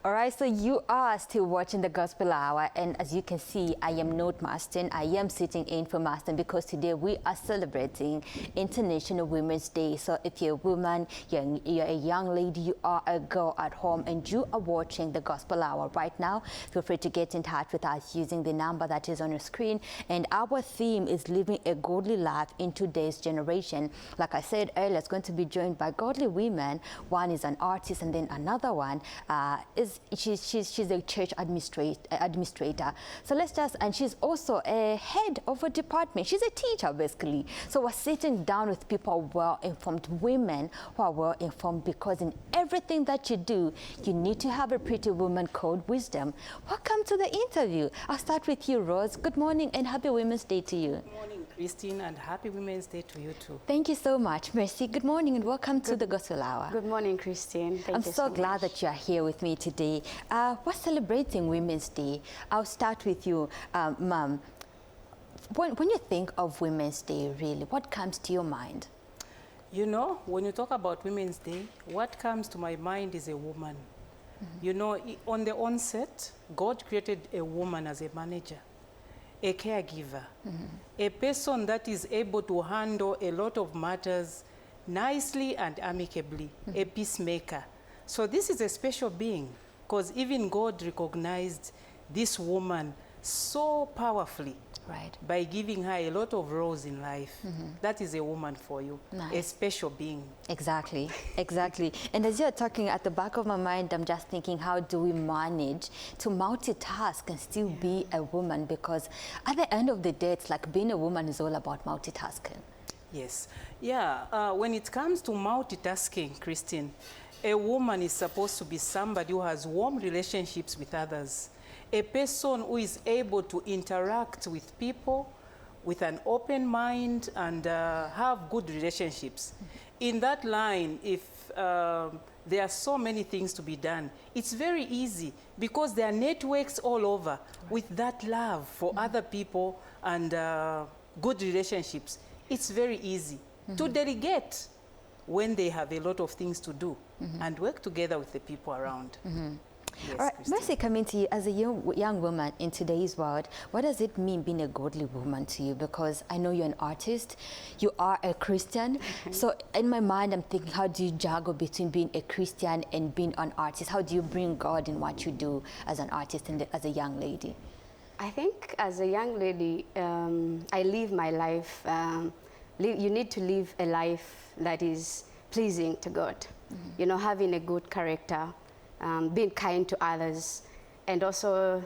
All right, so you are still watching the Gospel Hour, and as you can see, I am not Maston. I am sitting in for Maston because today we are celebrating International Women's Day. So if you're a woman, you're a young lady, you are a girl at home, and you are watching the Gospel Hour right now, feel free to get in touch with us using the number that is on your screen. And our theme is living a godly life in today's generation. Like I said earlier, it's going to be joined by godly women. One is an artist, and then another one she's a church administrator. So and she's also a head of a department. She's a teacher, basically. So we're sitting down with people well-informed, women who are well-informed, because in everything that you do, you need to have a pretty woman called wisdom. Welcome to the interview. I'll start with you, Rose. Good morning and happy Women's Day to you. Good morning, Christine, and happy Women's Day to you too. Thank you so much, Mercy. Good morning and welcome to the Gospel Hour. Good morning, Christine. I'm so glad that you are here with me today. We're celebrating Women's Day. I'll start with you, Mom. When you think of Women's Day, really, what comes to your mind? You know, when you talk about Women's Day, what comes to my mind is a woman. Mm-hmm. You know, on the onset, God created a woman as a manager, a caregiver, mm-hmm. a person that is able to handle a lot of matters nicely and amicably, mm-hmm. a peacemaker. So this is a special being, because even God recognized this woman so powerfully, right, by giving her a lot of roles in life. Mm-hmm. That is a woman for you, nice. A special being. Exactly, exactly. And as you're talking, at the back of my mind, I'm just thinking, how do we manage to multitask and still be a woman? Because at the end of the day, it's like being a woman is all about multitasking. Yes, yeah. When it comes to multitasking, Christine, a woman is supposed to be somebody who has warm relationships with others, a person who is able to interact with people with an open mind and have good relationships. In that line, if there are so many things to be done, it's very easy because there are networks all over with that love for other people and good relationships. It's very easy to delegate when they have a lot of things to do and work together with the people around. Yes, all right, Mercy, coming to you as a young woman in today's world, what does it mean being a godly woman to you? Because I know you're an artist, you are a Christian. So in my mind, I'm thinking, how do you juggle between being a Christian and being an artist? How do you bring God in what you do as an artist and as a young lady? I think as a young lady, I live my life. You need to live a life that is pleasing to God. You know, having a good character, being kind to others, and also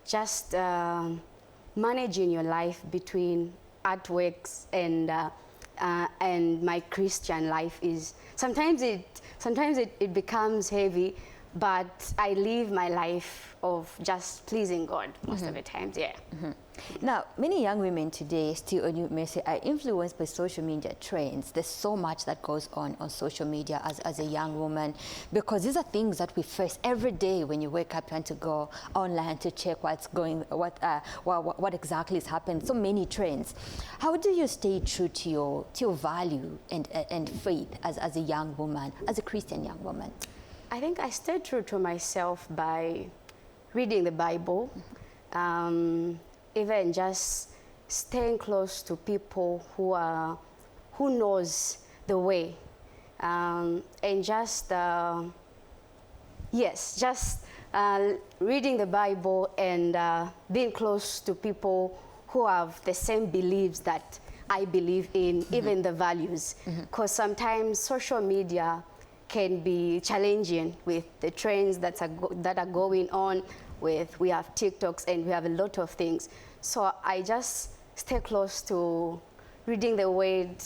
just managing your life between artworks and my Christian life is sometimes it becomes heavy, but I live my life of just pleasing God most of the times. Yeah. Now, many young women today, still on you may say, are influenced by social media trends. There's so much that goes on social media as a young woman, because these are things that we face every day. When you wake up, you want to go online to check what's going, what exactly is happening. So many trends. How do you stay true to your value and faith as a young woman, as a Christian young woman? I think I stay true to myself by reading the Bible. Even just staying close to people who knows the way, and just reading the Bible and being close to people who have the same beliefs that I believe in, even the values. Because sometimes social media can be challenging with the trends that are going on. We have TikToks and we have a lot of things. So I just stay close to reading the word.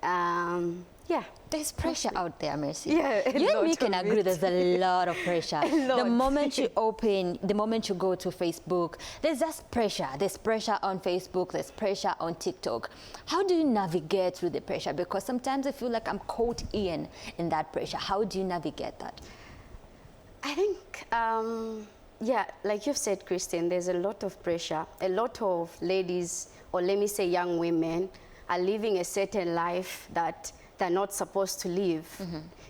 Yeah. There's pressure out there, Mercy. Yeah, you and me can agree there's a lot of pressure. The moment you go to Facebook, there's just pressure. There's pressure on Facebook, there's pressure on TikTok. How do you navigate through the pressure? Because sometimes I feel like I'm caught in that pressure. How do you navigate that? I think, yeah, like you've said, Christine, there's a lot of pressure. A lot of ladies, or let me say young women, are living a certain life that they're not supposed to live.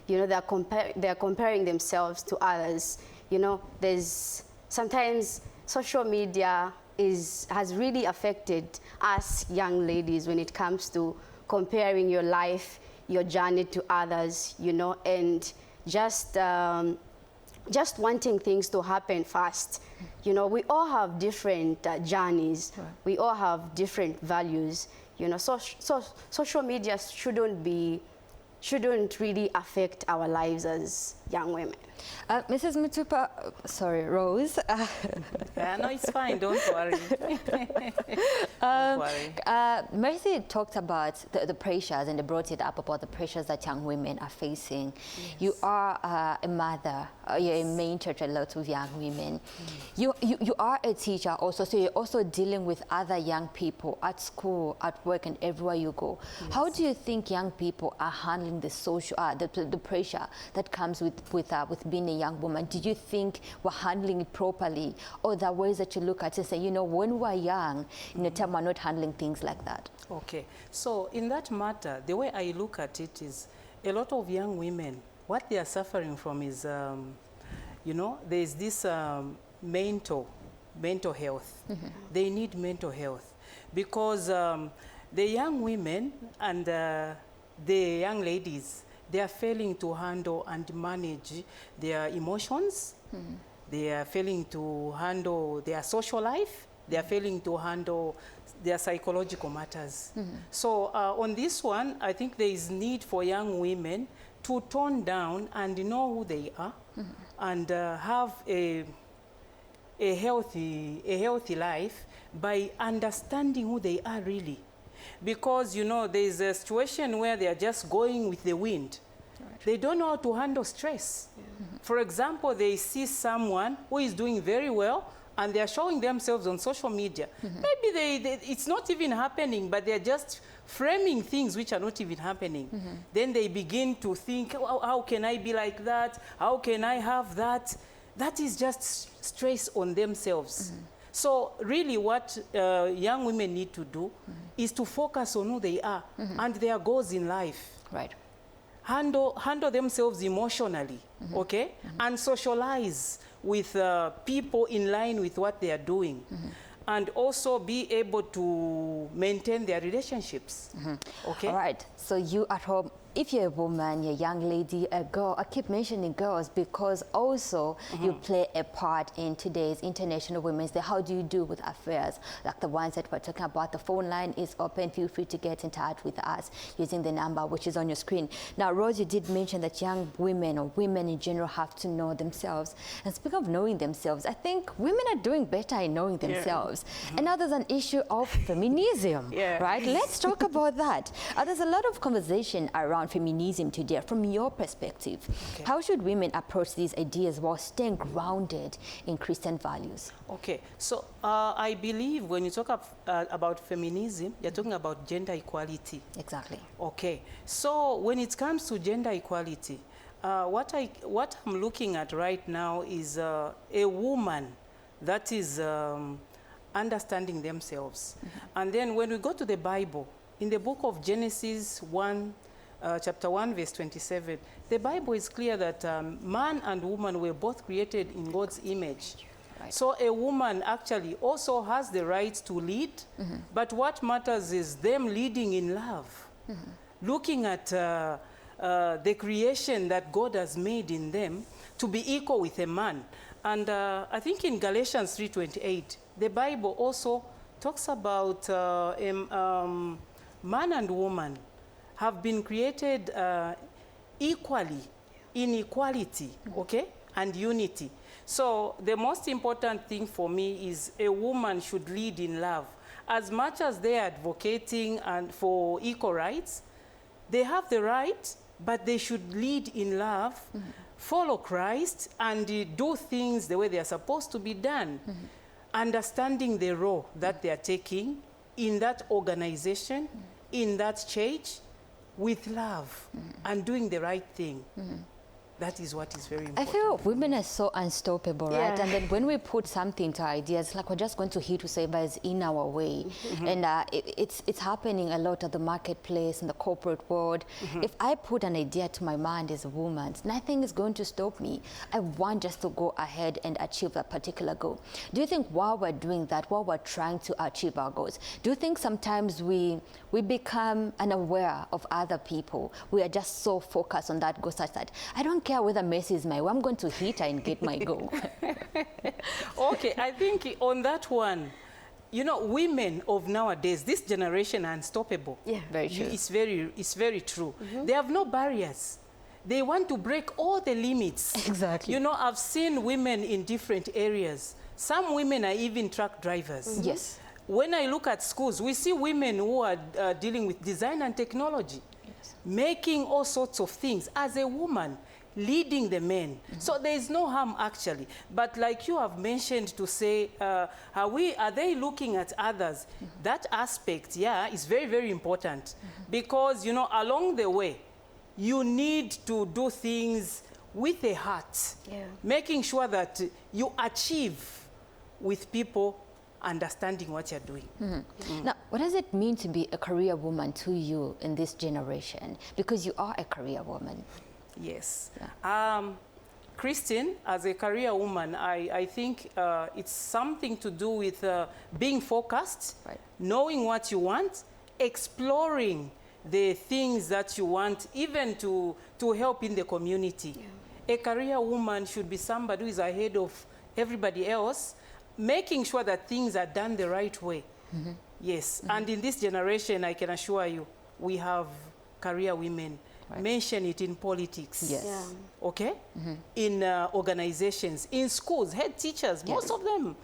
You know, they're comparing themselves to others. You know, there's sometimes social media has really affected us young ladies when it comes to comparing your life, your journey to others, you know, and just wanting things to happen fast. You know, we all have different journeys. Right. We all have different values. You know, so social media shouldn't really affect our lives as young women. Mrs. Mutupa, sorry, Rose. Yeah, no, it's fine. Don't worry. Don't worry. Mercy talked about the pressures, and they brought it up about the pressures that young women are facing. Yes. You are a mother. You're a mentor to a lot of young women. You are a teacher also, so you're also dealing with other young people at school, at work, and everywhere you go. Yes. How do you think young people are handling the social, the pressure that comes with being a young woman? Did you think we're handling it properly, or there are ways that you look at it and say, you know, when we're young, in a time we're not handling things like that? Okay, so in that matter, the way I look at it is a lot of young women, what they are suffering from is, you know, there's this mental health. They need mental health because the young women and the young ladies, they are failing to handle and manage their emotions. They are failing to handle their social life. They are failing to handle their psychological matters. So on this one, I think there is need for young women to tone down and know who they are and have a healthy life by understanding who they are really. Because, you know, there's a situation where they are just going with the wind. Right. They don't know how to handle stress. For example, they see someone who is doing very well and they are showing themselves on social media. Maybe it's not even happening, but they're just framing things which are not even happening. Then they begin to think, oh, how can I be like that? How can I have that? That is just stress on themselves. So really what young women need to do is to focus on who they are and their goals in life. Right. Handle themselves emotionally, okay? And socialize with people in line with what they are doing. And also be able to maintain their relationships, okay? All right, so you at home, if you're a woman, you're a young lady, a girl, I keep mentioning girls because also you play a part in today's International Women's Day. How do you do with affairs like the ones that we're talking about? The phone line is open. Feel free to get in touch with us using the number which is on your screen. Now, Rose, you did mention that young women or women in general have to know themselves. And speaking of knowing themselves, I think women are doing better in knowing themselves. And now there's an issue of feminism, right? Let's talk about that. There's a lot of conversation around feminism today. From your perspective, how should women approach these ideas while staying grounded in Christian values? Okay, so I believe when you talk about feminism, you're talking about gender equality. Exactly. Okay, so when it comes to gender equality, what I'm looking at right now is a woman that is understanding themselves. And then when we go to the Bible, in the book of Genesis 1, chapter 1, verse 27, the Bible is clear that man and woman were both created in God's image. Right. So a woman actually also has the right to lead, but what matters is them leading in love, looking at the creation that God has made in them to be equal with a man. And I think in Galatians 3:28, the Bible also talks about man and woman have been created equally, in equality, okay, and unity. So the most important thing for me is a woman should lead in love. As much as they are advocating and for equal rights, they have the right, but they should lead in love, follow Christ, and do things the way they are supposed to be done, understanding the role that they are taking in that organization, in that church, with love and doing the right thing. That is what is very I important. feel women are so unstoppable, right? Yeah. And then when we put something to ideas, like we're just going to hit whoever's in our way. And it's happening a lot at the marketplace, in the corporate world. If I put an idea to my mind as a woman, nothing is going to stop me. I want just to go ahead and achieve a particular goal. Do you think while we're doing that, while we're trying to achieve our goals, do you think sometimes we become unaware of other people? We are just so focused on that goal such that I don't care whether Messi is my way, I'm going to hit her and get my goal. Okay, I think on that one, you know, women of nowadays, this generation are unstoppable. Yeah. Very true. It's very true. They have no barriers. They want to break all the limits. Exactly. You know, I've seen women in different areas. Some women are even truck drivers. Yes. When I look at schools, we see women who are dealing with design and technology, making all sorts of things as a woman, leading the men. So there is no harm actually. But like you have mentioned to say, are they looking at others? That aspect, yeah, is very, very important. Because, you know, along the way, you need to do things with a heart, making sure that you achieve with people understanding what you're doing. Now, what does it mean to be a career woman to you in this generation? Because you are a career woman. Yes. Christine, as a career woman, I think it's something to do with being focused, knowing what you want, exploring the things that you want, even to help in the community. A career woman should be somebody who is ahead of everybody else, making sure that things are done the right way. Yes, and in this generation, I can assure you, we have career women. Mention it in politics. Yes. Yeah. Okay? In organizations, in schools, head teachers, most of them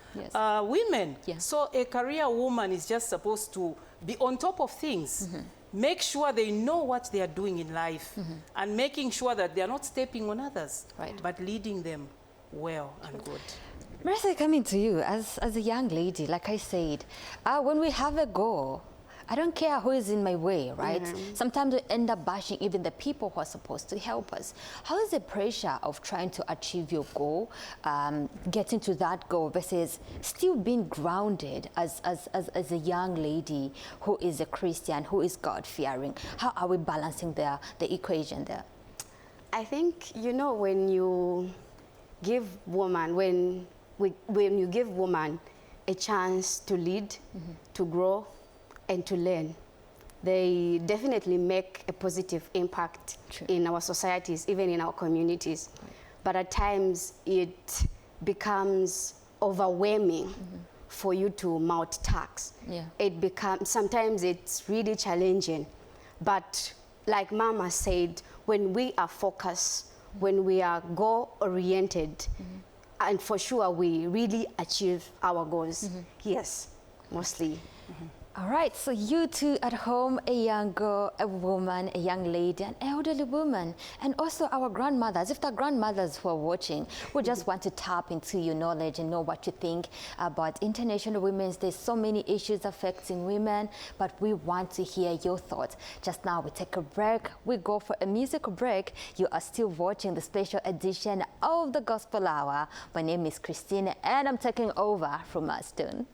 women. So a career woman is just supposed to be on top of things. Make sure they know what they are doing in life and making sure that they are not stepping on others, but leading them well and good. Marissa, coming to you as a young lady, like I said, when we have a goal, I don't care who is in my way, right? Sometimes we end up bashing even the people who are supposed to help us. How is the pressure of trying to achieve your goal, getting to that goal versus still being grounded as a young lady who is a Christian, who is God-fearing? How are we balancing the equation there? I think, you know, when you give woman, when you give woman a chance to lead, to grow, and to learn, they definitely make a positive impact in our societies, even in our communities. But at times it becomes overwhelming for you to multitask. It becomes, sometimes it's really challenging. But like Mama said, when we are focused, when we are goal-oriented, and for sure we really achieve our goals. Yes, mostly. All right, so you two at home, a young girl, a woman, a young lady, an elderly woman, and also our grandmothers. If the grandmothers who are watching, we just want to tap into your knowledge and know what you think about International Women's Day. So many issues affecting women, but we want to hear your thoughts. Just now, we take a break. We go for a musical break. You are still watching the special edition of the Gospel Hour. My name is Christine, and I'm taking over from Maston.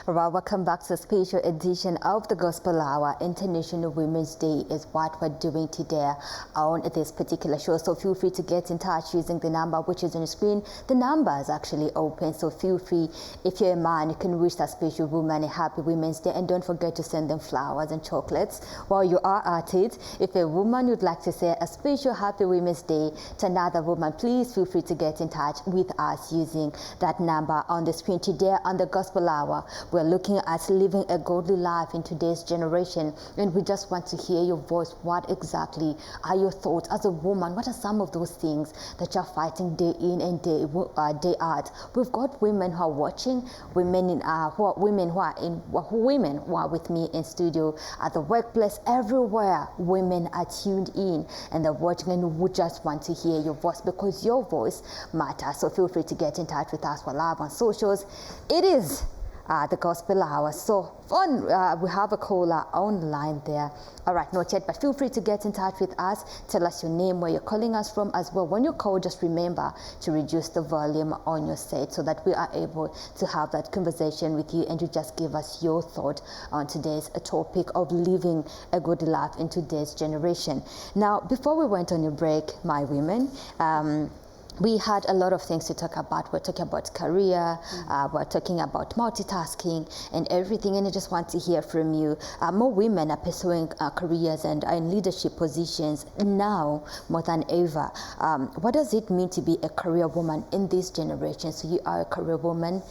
All right, welcome back to a special edition of the Gospel Hour. International Women's Day is what we're doing today on this particular show. So feel free to get in touch using the number which is on the screen. The number is actually open, so feel free. If you're a man, you can wish that special woman a happy Women's Day, and don't forget to send them flowers and chocolates while you are at it. If a woman would like to say a special happy Women's Day to another woman, please feel free to get in touch with us using that number on the screen. Today on the Gospel Hour, we're looking at living a godly life in today's generation, and we just want to hear your voice. What exactly are your thoughts as a woman? What are some of those things that you're fighting day in and day out? We've got women who are watching, women who are with me in studio, at the workplace, everywhere. Women are tuned in and they're watching, and we just want to hear your voice because your voice matters. So feel free to get in touch with us. We're live on socials. It is the Gospel Hour. So we have a caller on the line there. All right, not yet, but feel free to get in touch with us. Tell us your name, where you're calling us from as well. When you call, just remember to reduce the volume on your set so that we are able to have that conversation with you, and you just give us your thought on today's topic of living a good life in today's generation. Now, before we went on a break, my women, we had a lot of things to talk about. We're talking about career, we're talking about multitasking and everything, and I just want to hear from you. More women are pursuing careers and are in leadership positions now more than ever. What does it mean to be a career woman in this generation? So you are a career woman.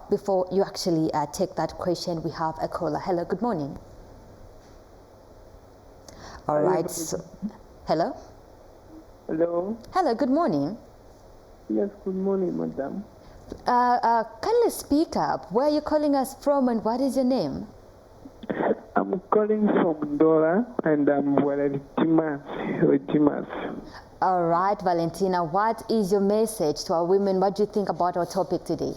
Before you actually take that question, we have a caller. Hello, good morning. All right. So, hello? Hello. Hello, good morning. Yes, good morning, madam. Kindly speak up. Where are you calling us from and what is your name? I'm calling from Dora and I'm Valentimas. All right, Valentina, what is your message to our women? What do you think about our topic today?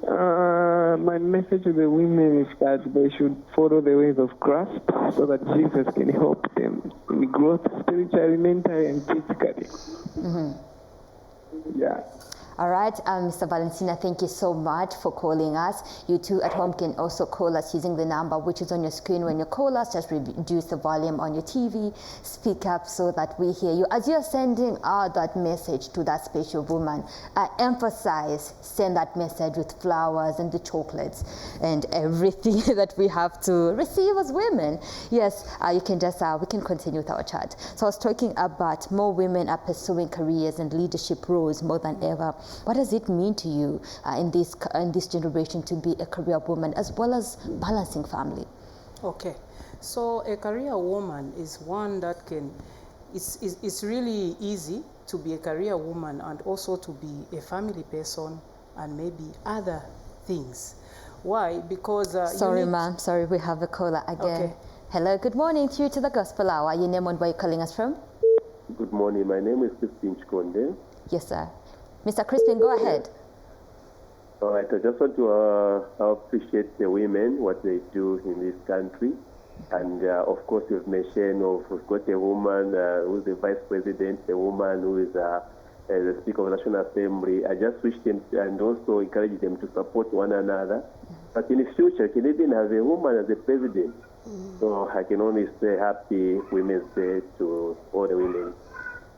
My message to the women is that they should follow the ways of Christ so that Jesus can help them in growth spiritually, mentally, and physically. Mm-hmm. Yeah. All right, Mr. Valentina, thank you so much for calling us. You too at home can also call us using the number which is on your screen. When you call us, just reduce the volume on your TV, speak up so that we hear you. As you're sending out that message to that special woman, emphasize, send that message with flowers and the chocolates and everything that we have to receive as women. Yes, you can just, we can continue with our chat. So I was talking about more women are pursuing careers and leadership roles more than ever. What does it mean to you in this generation to be a career woman as well as balancing family? Okay, so a career woman is one that can, it's really easy to be a career woman and also to be a family person and maybe other things. Why? Because sorry, ma'am. Sorry, we have a caller again. Okay. Hello, good morning to you to the Gospel Hour. Your name and where you're calling us from? Good morning. My name is Christine Chikonde. Yes, sir. Mr. Crispin, go ahead. All right. I just want to appreciate the women, what they do in this country. And of course, you've mentioned we've got a woman who's the vice president, a woman who is the Speaker of the National Assembly. I just wish them and also encourage them to support one another. But in the future, can even have a woman as a president. So I can only say happy Women's Day to all the women.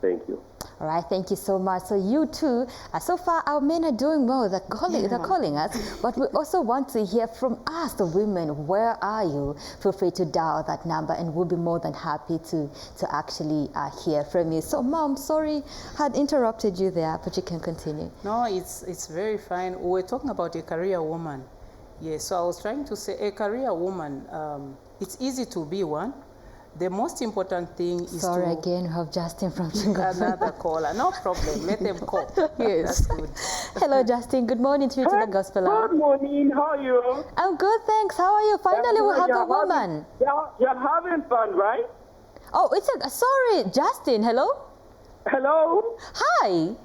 Thank you. All right, thank you so much. So you too, so far our men are doing well. They're calling us, but we also want to hear from us, the women. Where are you? Feel free to dial that number and we'll be more than happy to actually hear from you. So Mom, sorry, had interrupted you there, but you can continue. No, it's very fine. We're talking about a career woman. Yes, so I was trying to say a career woman, it's easy to be one. The most important thing is Sorry again, we have Justin from Chicago. Another caller. No problem. Let them call. Yes. That's good. Hello, Justin. Good morning to you to the Gospel Hour. Good morning. How are you? I'm good, thanks. How are you? Finally, we have a woman. You're having fun, right? Oh, sorry, Justin. Hello? Hello? Hi.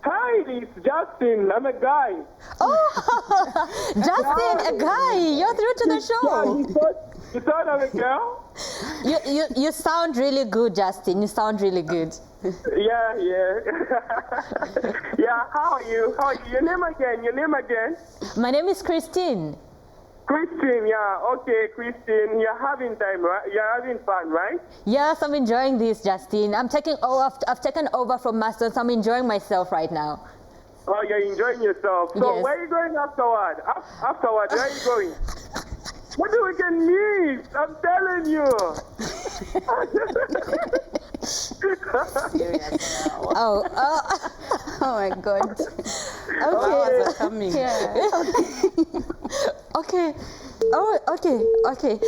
Hi, it's Justin. I'm a guy. Oh, Justin, a guy. You're through to the show. You thought I'm a girl? You sound really good, Justin. You sound really good. Yeah. Yeah, how are you? Your name again? My name is Christine. Christine, yeah. Okay, Christine, you're having time, right? You're having fun, right? Yes, I'm enjoying this, Justin. I've taken over from Maston, so I'm enjoying myself right now. Oh, you're enjoying yourself. So Yes. where are you going afterward? Afterward, where are you going? What do we can meet? I'm telling you. Oh my God. Flowers are coming. Yeah. Okay. Oh, okay.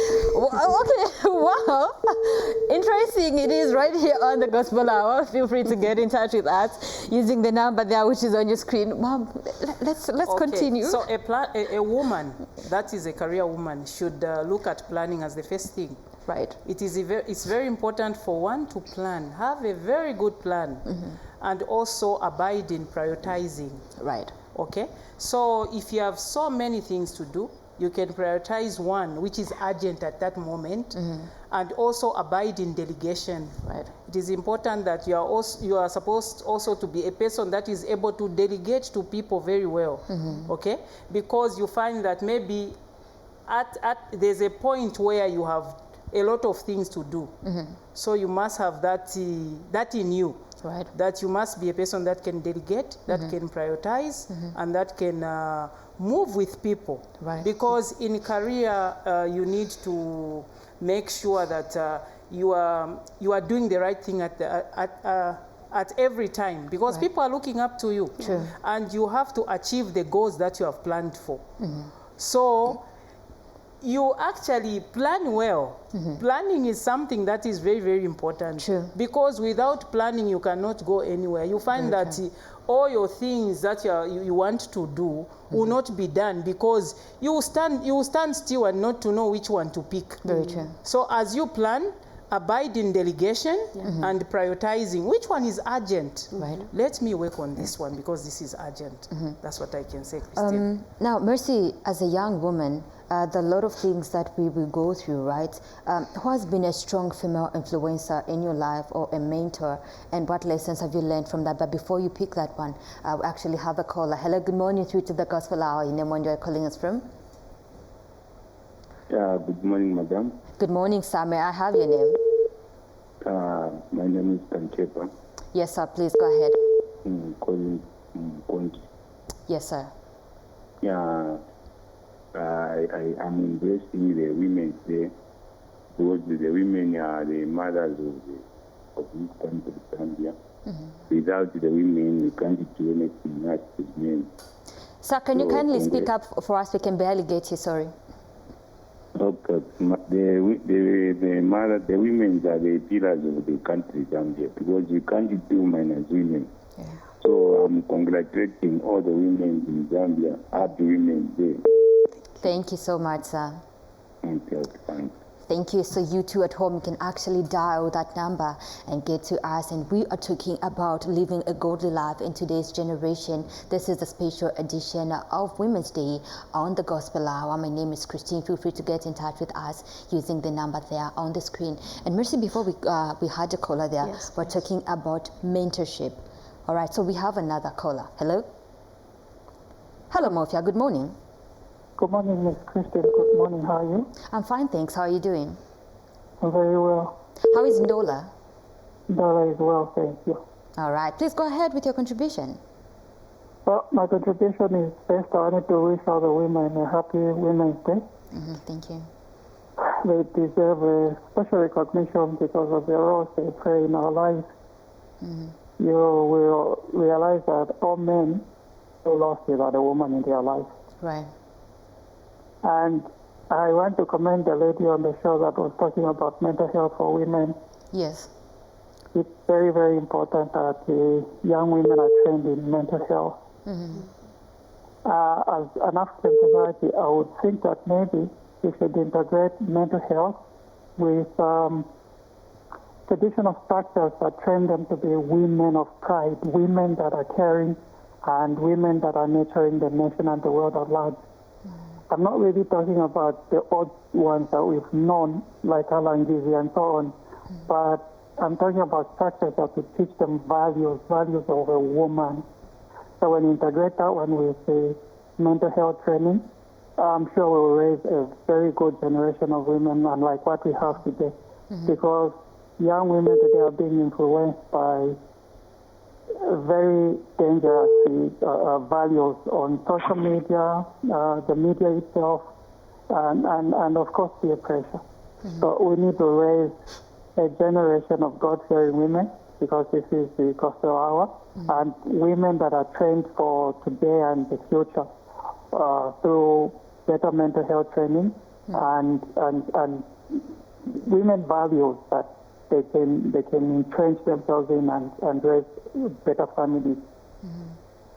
Wow. Interesting. It is right here on the Gospel Hour. Feel free to get in touch with us using the number there, which is on your screen. Mom, let's continue. So a woman that is a career woman should look at planning as the first thing. Right. It's very important for one to plan, have a very good plan, and also abide in prioritizing. Right. Okay, so if you have so many things to do, you can prioritize one which is urgent at that moment, and also abide in delegation. Right. It is important that you are supposed also to be a person that is able to delegate to people very well. Okay, because you find that maybe there's a point where you have a lot of things to do. So you must have that in you. Right. That you must be a person that can delegate, that can prioritize, and that can move with people. Right. Because in career, you need to make sure that you are doing the right thing at every time, because people are looking up to you. True. And you have to achieve the goals that you have planned for. So you actually plan well. Planning is something that is very, very important. True. Because without planning, you cannot go anywhere. You find that all your things that you want to do will not be done, because you will stand still and not to know which one to pick. Very true. So as you plan, abide in delegation and prioritizing. Which one is urgent? Right. Let me work on this one because this is urgent. That's what I can say, Christine. Now, Mercy, as a young woman, there are a lot of things that we will go through, right? Who has been a strong female influencer in your life, or a mentor, and what lessons have you learned from that? But before you pick that one, we actually have a caller. Hello, good morning, through to the Gospel Hour. Your name, where you're calling us from? Yeah, good morning, madam. Good morning, sir. May I have your name? My name is Tanchepa. Yes, sir. Please go ahead. Calling Konti. Yes, sir. Yeah, I am embracing the Women's Day, because the women are the mothers of this country, Zambia. Without the women, we can't do anything as men. Sir, can you kindly speak up for us? We can barely get you, sorry. Okay, the women are the pillars of the country, Zambia, because you can't do minus women. Yeah. So I'm congratulating all the women in Zambia. Happy Women's Day. Thank you so much, sir. Okay, thanks. Thank you. So you two at home, you can actually dial that number and get to us. And we are talking about living a godly life in today's generation. This is a special edition of Women's Day on the Gospel Hour. My name is Christine. Feel free to get in touch with us using the number there on the screen. And Mercy, before we had a caller there, Yes, we're talking about mentorship. All right, so we have another caller. Hello? Hello, Mofia. Good morning. Good morning, Miss Christian. Good morning. How are you? I'm fine, thanks. How are you doing? I'm very well. How is Ndola? Dara is well, thank you. All right, please go ahead with your contribution. Well, my contribution is first, I wanted to wish all the women a happy Women's Day. Thank you. They deserve a special recognition because of the roles they play in our lives. You will realize that all men feel lost without a woman in their life. Right. And I want to commend the lady on the show that was talking about mental health for women. Yes. It's very, very important that young women are trained in mental health. As an African society, I would think that maybe we should integrate mental health with traditional structures that train them to be women of pride, women that are caring, and women that are nurturing the nation and the world at large. I'm not really talking about the odd ones that we've known, like Alangizi and so on, but I'm talking about structures that will teach them values of a woman. So when you integrate that one with the mental health training, I'm sure we'll raise a very good generation of women unlike what we have today. Because young women today are being influenced by very dangerous values on social media, the media itself, and of course peer pressure. So we need to raise a generation of God-fearing women, because this is the Gospel Hour, and women that are trained for today and the future through better mental health training and women values that they can entrench themselves in and raise better families.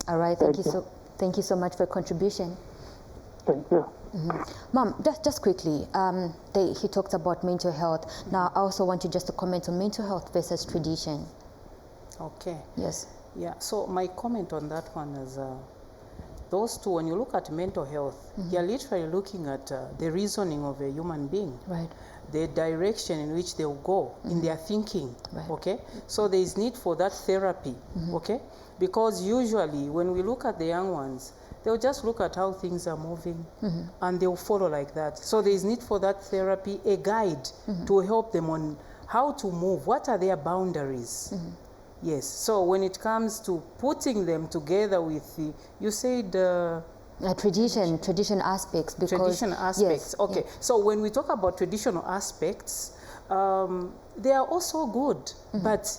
All right, thank you so much for your contribution. Thank you. Mom, just quickly, he talked about mental health. Now, I also want you just to comment on mental health versus tradition. Okay. Yes. Yeah, so my comment on that one is those two, when you look at mental health, you're literally looking at the reasoning of a human being. Right. The direction in which they'll go in their thinking, Right. okay? So there is need for that therapy, okay? Because usually when we look at the young ones, they'll just look at how things are moving and they'll follow like that. So there is need for that therapy, a guide to help them on how to move, what are their boundaries. Yes, so when it comes to putting them together with the, you said tradition aspects, because traditional aspects. yes, Okay, so when we talk about traditional aspects, they are also good, but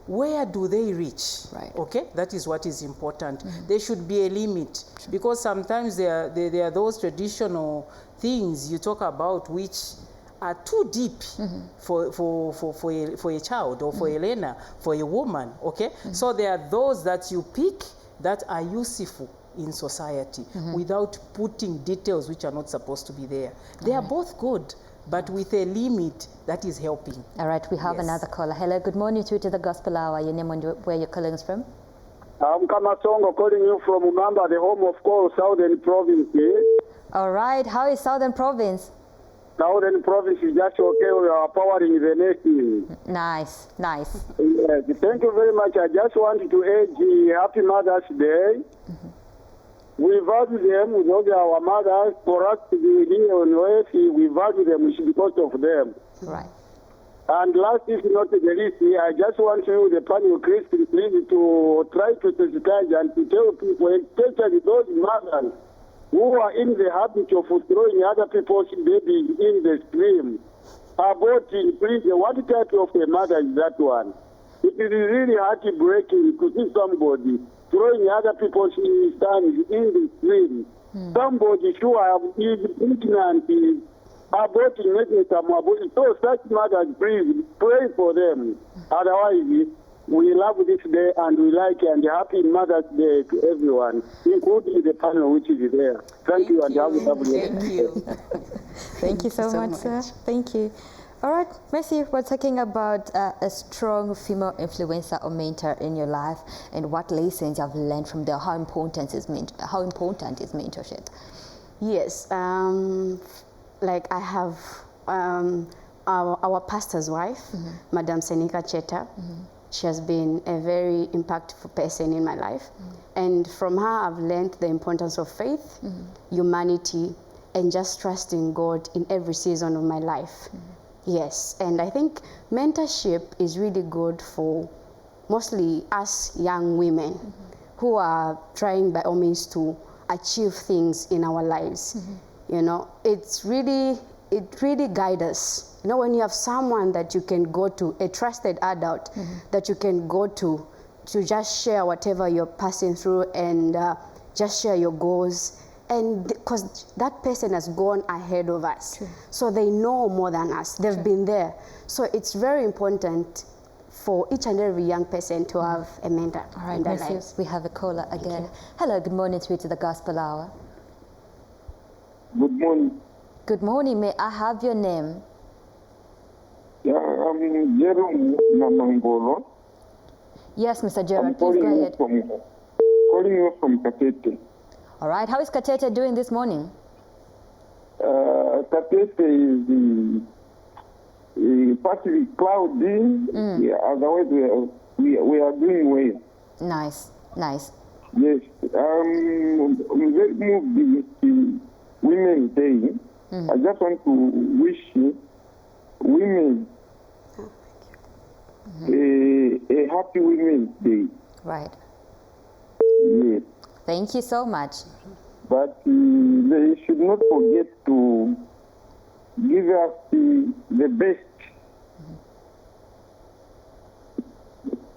where do they reach? Right. Okay, that is what is important. There should be a limit, because sometimes there are those traditional things you talk about which are too deep for a child or for a learner, for a woman, okay? So there are those that you pick that are useful in society without putting details which are not supposed to be there. They are both good, but with a limit that is helping. All right, we have Yes. another caller. Hello, good morning to the Gospel Hour. Your name and where you're calling us from? I'm Kamasongo calling you from Umamba, the home of Koro, Southern Province. All right, how is Southern Province? Southern Province is just okay. We are powering the nation. Nice, nice. Yes, thank you very much. I just wanted to urge Happy Mother's Day. We value them, those are our mothers. For us to be here on earth, we value them because of them. Right. And last, if not the least, I just want you, the panel Christians, please to try to sensitize and to tell people, especially those mothers who are in the habit of throwing other people's babies in the stream. Aborting, please, what type of a mother is that one? It is really heartbreaking to see somebody throwing other people's sons in the stream. Somebody sure is pregnant, aborting, making some abortion. So such mothers, please, pray for them. Otherwise, we love this day and we like it, and happy Mother's Day to everyone, including the panel which is there. Thank you and have a lovely day. Thank you. Thank you so much, sir. Thank you. All right, Mercy, we're talking about a strong female influencer or mentor in your life and what lessons you've learned from there, how important is mentorship? Yes, like I have our pastor's wife, Madam Senika Cheta. She has been a very impactful person in my life. And from her, I've learned the importance of faith, humanity, and just trusting God in every season of my life. Yes, and I think mentorship is really good for mostly us young women who are trying by all means to achieve things in our lives. You know, it really guides us. You know, when you have someone that you can go to, a trusted adult that you can go to just share whatever you're passing through and just share your goals. And because that person has gone ahead of us, so they know more than us. They've been there. So it's very important for each and every young person to have a mentor. All right, in their Mercy, lives. we have a caller again. Hello, good morning to the Gospel Hour. Good morning. Good morning, may I have your name? Yeah, I'm Jerome Namangolo. Yes, Mr. I'm Gerard, please go ahead. calling you from Katete. All right, how is Katete doing this morning? Katete is partly cloudy. Yeah, otherwise we are doing well. Nice, nice. Yes, I'm very moved with the Women's Day. I just want to wish women a happy Women's Day. Right. Yes. Thank you so much. But they should not forget to give us the best.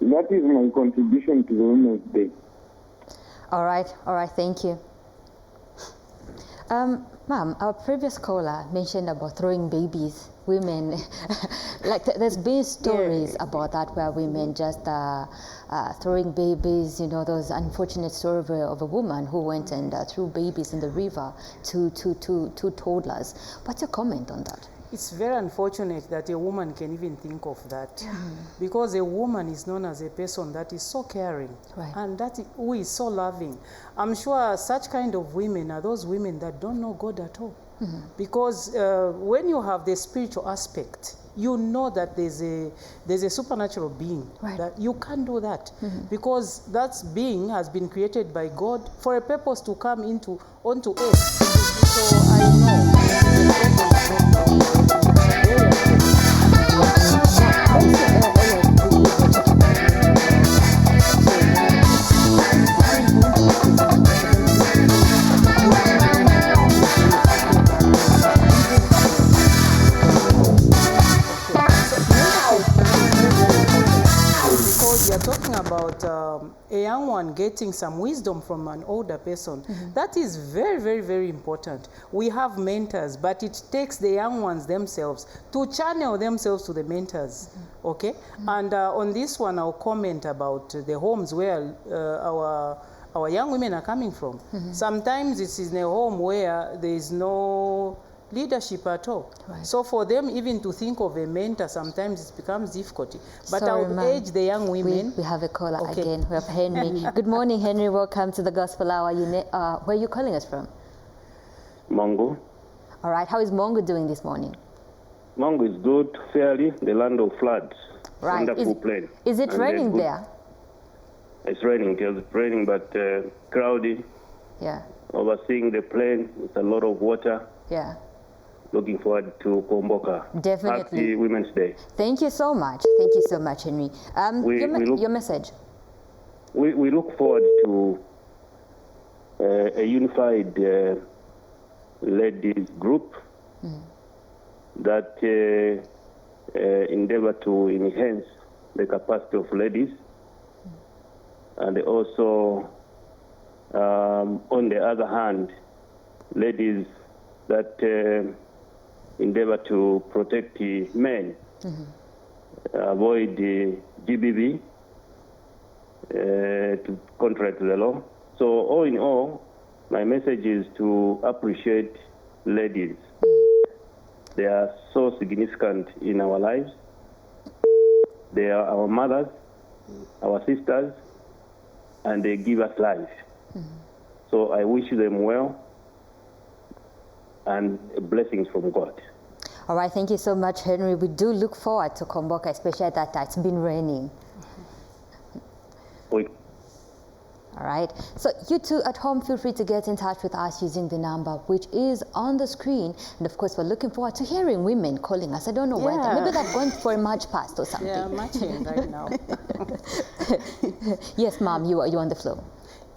That is my contribution to the Women's Day. All right, thank you. Ma'am, our previous caller mentioned about throwing babies, women, like there's been stories about that where women just throwing babies, you know, those unfortunate story of a woman who went and threw babies in the river to toddlers. What's your comment on that? It's very unfortunate that a woman can even think of that, because a woman is known as a person that is so caring, and who is so loving. I'm sure such kind of women are those women that don't know God at all, because when you have the spiritual aspect, you know that there's a supernatural being, that you can't do that, because that being has been created by God for a purpose to come onto earth. So I know. Because you're talking about a young one getting some wisdom from an older person. That is very, very, very important. We have mentors, but it takes the young ones themselves to channel themselves to the mentors. Okay? And on this one, I'll comment about the homes where our young women are coming from. Sometimes it's in a home where there is no leadership at all. So for them even to think of a mentor, sometimes it becomes difficult. But I would urge the young women. We have a caller again. We have Henry. Good morning, Henry. Welcome to the Gospel Hour. Where are you calling us from? Mongo. All right. How is Mongo doing this morning? Mongo is good, fairly, the land of floods. Right. Wonderful plain. Is it raining there? It's raining. It's raining, but cloudy. Yeah. Overseeing the plain with a lot of water. Yeah. Looking forward to Komboka. Definitely. Happy Women's Day. Thank you so much. Thank you so much, Henry. Your message. We look forward to a unified ladies group that endeavor to enhance the capacity of ladies, and also, on the other hand, ladies that endeavor to protect the men, avoid the GBV, to contrary to the law. So all in all, my message is to appreciate ladies. They are so significant in our lives. They are our mothers, our sisters, and they give us life. So I wish them well and blessings from God. All right, thank you so much, Henry. We do look forward to Komboka, especially that it's been raining. All right, so you two at home, feel free to get in touch with us using the number which is on the screen. And of course, we're looking forward to hearing women calling us. I don't know why. Maybe they've gone for a march past or something. Yeah, marching right now. Yes, Mom, you're on the floor.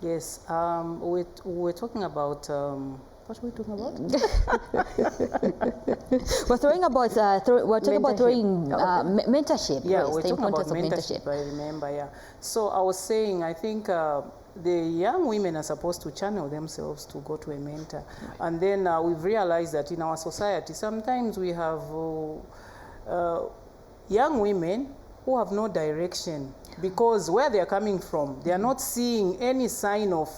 Yes, we're talking about... what were we talking about? We're talking about mentorship. Yeah, yes, we're the talking about importance of mentorship. I remember, yeah. So I was saying, I think the young women are supposed to channel themselves to go to a mentor. And then we've realized that in our society, sometimes we have young women who have no direction, because where they are coming from, they are not seeing any sign of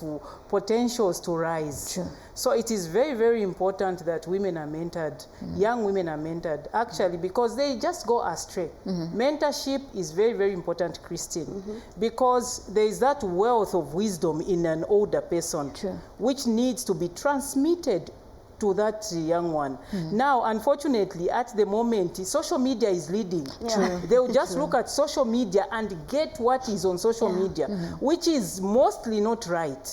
potentials to rise. Sure. So it is very, very important that women are mentored, young women are mentored, actually, because they just go astray. Mentorship is very, very important, Christine, because there is that wealth of wisdom in an older person, which needs to be transmitted to that young one. Now, unfortunately, at the moment, social media is leading. They'll just look at social media and get what is on social media, which is mostly not right.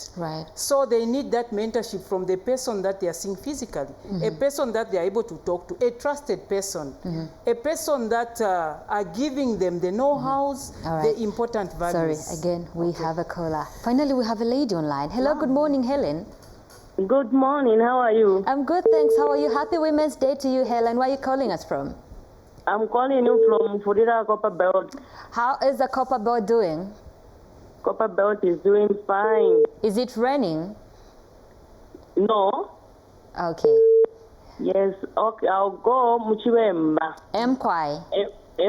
So they need that mentorship from the person that they are seeing physically, a person that they are able to talk to, a trusted person, a person that are giving them the know-hows, the important values. Sorry, again, we have a caller. Finally, we have a lady online. Hello, good morning, Helen. Good morning, how are you? I'm good, thanks. How are you? Happy Women's Day to you, Helen. Where are you calling us from? I'm calling you from Fudira Copper Belt. How is the Copper Belt doing? Copper Belt is doing fine. Is it raining? No. Okay. Yes, okay, I'll go Muchiwemba. Mkwai.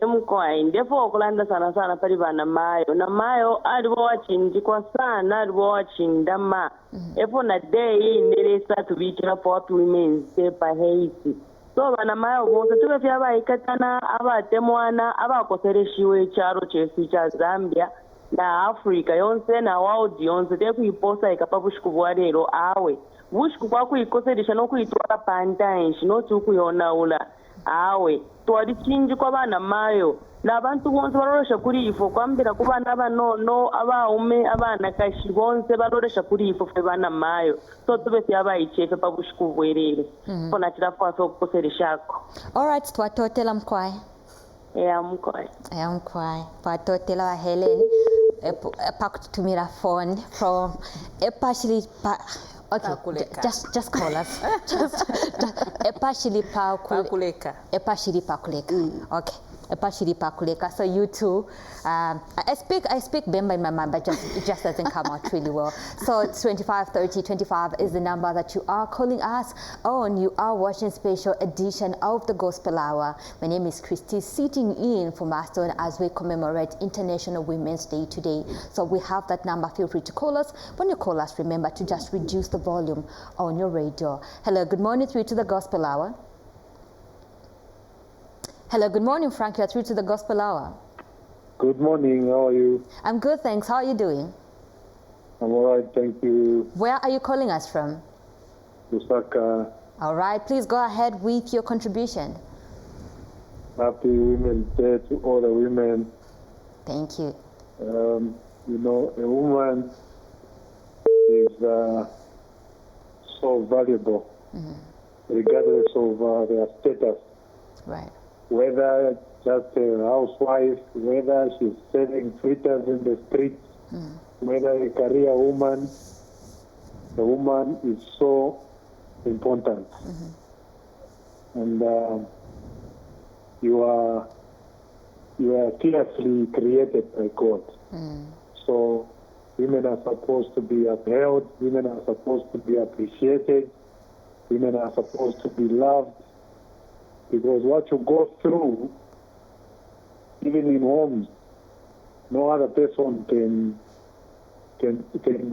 Mkwai. Ndefo okulanda sana sana pali bana mayo. Na mayo alibo wachindikwa sana alibo wachindama. Efo na day nilesa tubikira for Women's Day pa Haiti. so banamayo bonse tube fya bayikatana abatemwana abakosereshiwe ekyalo kyesi kya Zambia na Africa yonse na world yonse tekuyiposa ikapa bushiku bwa leero awe bushiku bwakuyikoseresha n'okuyitwala pantanshi noti ukuyonawula awe twali kingi kwa banamayo n'abantu bonse balolesha kuri ifo kwambira ku bana banono abaume abanakashi bonse balolesha kuri ifo fe banamayo so tube fya bayichefe pa bushiku bwerere fona kirafuasa okukosereshako. Alright, twatotela mkwai. Mkwai. Mkwai. Twatotela wa Helen. Pakutumira phone from partially okay, just call us. just partially pakuleka. Okay. So you two, I speak Bemba in my mind, but it just doesn't come out really well. So 253025 is the number that you are calling us on. You are watching special edition of the Gospel Hour. My name is Christy, sitting in for Maston as we commemorate International Women's Day today. So we have that number. Feel free to call us. When you call us, remember to just reduce the volume on your radio. Hello, good morning, through to the Gospel Hour. Hello, good morning, Frank. You're through to the Gospel Hour. Good morning. How are you? I'm good, thanks. How are you doing? I'm all right, thank you. Where are you calling us from? Lusaka. All right, please go ahead with your contribution. Happy Women's Day to all the women. Thank you. You know, a woman is so valuable, regardless of their status. Right. Whether just a housewife, whether she's selling fritters in the streets, whether a career woman, the woman is so important. And you are fiercely created by God. So women are supposed to be upheld, women are supposed to be appreciated, women are supposed to be loved. Because what you go through, even in homes, no other person can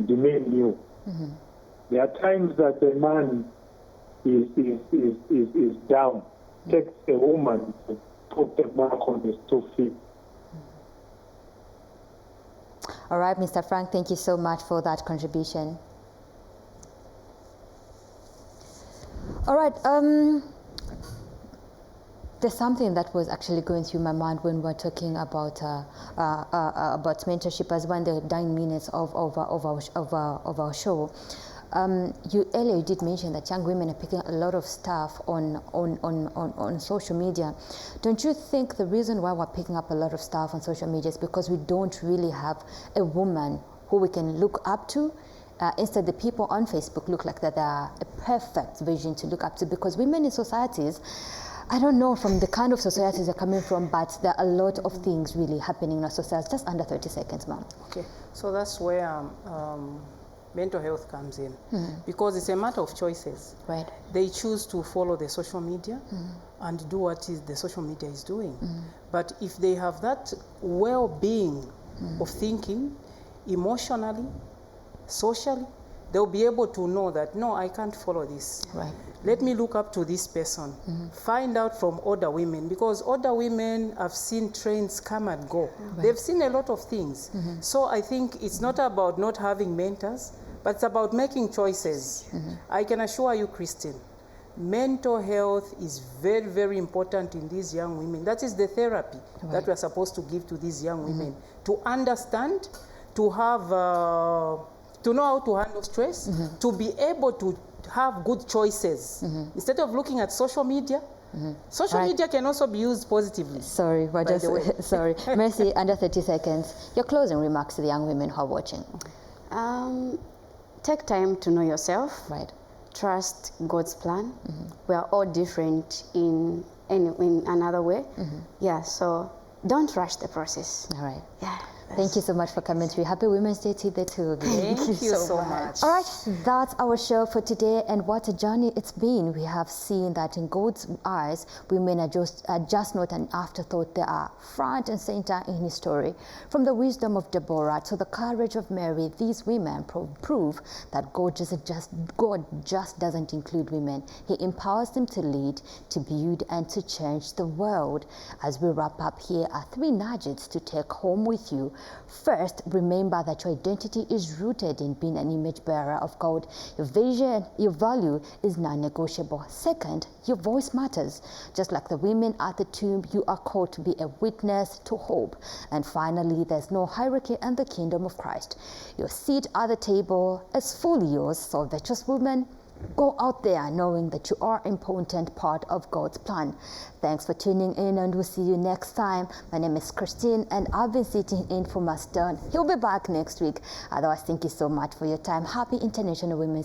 demean you. There are times that a man is down. Takes a woman to put the mark on his 2 feet. All right, Mr. Frank, thank you so much for that contribution. All right, there's something that was actually going through my mind when we're talking about mentorship as one of the 9 minutes of our show. You earlier did mention that young women are picking a lot of stuff on social media. Don't you think the reason why we're picking up a lot of stuff on social media is because we don't really have a woman who we can look up to? Instead, the people on Facebook look like that they are a perfect vision to look up to, because women in societies, I don't know from the kind of societies they're coming from, but there are a lot of things really happening in our society. Just under 30 seconds, ma'am. Okay, so that's where mental health comes in, because it's a matter of choices. Right. They choose to follow the social media and do what the social media is doing. But if they have that well-being of thinking, emotionally, socially, they'll be able to know that, no, I can't follow this. Right. Let me look up to this person. Find out from older women, because older women have seen trends come and go. Right. They've seen a lot of things. So I think it's not about not having mentors, but it's about making choices. I can assure you, Christine, mental health is very, very important in these young women. That is the therapy that we're supposed to give to these young women, to understand, to have, to know how to handle stress, to be able to have good choices. Instead of looking at social media, social media can also be used positively. Sorry, we're just, sorry. Mercy, under 30 seconds. Your closing remarks to the young women who are watching. Take time to know yourself. Right. Trust God's plan. We are all different in another way. Yeah, so don't rush the process. All right. Yeah. Thank you so much for coming through. Happy Women's Day to the two of you. Thank you so much. All right, that's our show for today, and what a journey it's been. We have seen that in God's eyes, women are just not an afterthought. They are front and center in His story. From the wisdom of Deborah to the courage of Mary, these women prove that God just doesn't include women. He empowers them to lead, to build, and to change the world. As we wrap up, here are 3 nuggets to take home with you. First, remember that your identity is rooted in being an image bearer of God. Your vision, your value is non-negotiable. Second, your voice matters. Just like the women at the tomb, you are called to be a witness to hope. And finally, there's no hierarchy in the kingdom of Christ. Your seat at the table is fully yours. So, virtuous woman, go out there knowing that you are an important part of God's plan. Thanks for tuning in, and we'll see you next time. My name is Christine, and I've been sitting in for Maston. He'll be back next week. Otherwise, thank you so much for your time. Happy International Women's